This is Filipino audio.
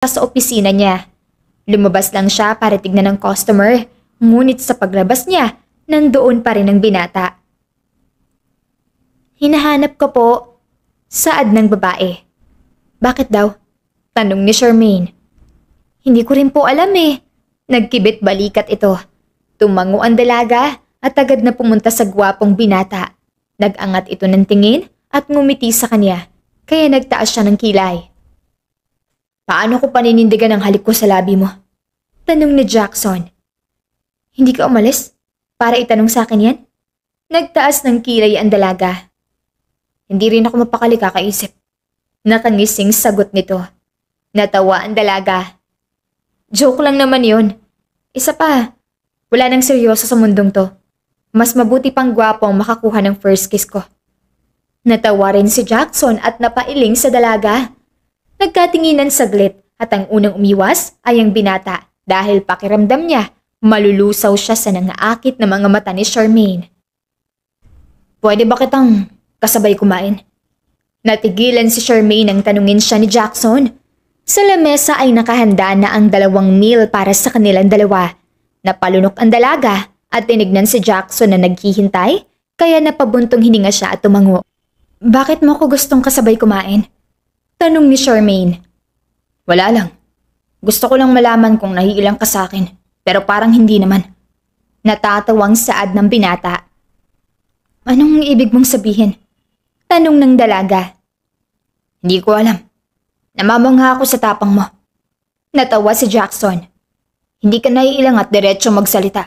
sa opisina niya. Lumabas lang siya para tignan ng customer, ngunit sa paglabas niya, nandoon pa rin ang binata. Hinahanap ko po, saad ng babae. Bakit daw? Tanong ni Charmaine. Hindi ko rin po alam eh. Nagkibit balikat ito. Tumango ang dalaga at agad na pumunta sa gwapong binata. Nag-angat ito ng tingin at ngumiti sa kanya, kaya nagtaas siya ng kilay. Paano ko paninindigan ang halik ko sa labi mo? Tanong ni Jackson. Hindi ka umalis? Para itanong sa akin yan? Nagtaas ng kilay ang dalaga. Hindi rin ako mapakali kakaisip. Nakangising sagot nito. Natawa ang dalaga. Joke lang naman yun. Isa pa, wala nang seryoso sa mundong to. Mas mabuti pang gwapo ang makakuha ng first kiss ko. Natawa rin si Jackson at napailing sa dalaga. Nagkatinginan saglit at ang unang umiwas ay ang binata dahil pakiramdam niya malulusaw siya sa nangaakit na mga mata ni Charmaine. Pwede ba kitang kasabay kumain? Natigilan si Charmaine nang tanungin siya ni Jackson. Sa lamesa ay nakahanda na ang 2 meal para sa kanilang dalawa. Napalunok ang dalaga at tinignan si Jackson na naghihintay kaya napabuntong hininga siya at tumango. Bakit mo ko gustong kasabay kumain? Tanong ni Charmaine. Wala lang. Gusto ko lang malaman kung nahiilang ka sa akin, pero parang hindi naman. Natatawang saad ng binata. Anong ibig mong sabihin? Tanong ng dalaga. Hindi ko alam. Namamangha ako sa tapang mo. Natawa si Jackson. Hindi ka naiilang at diretso magsalita.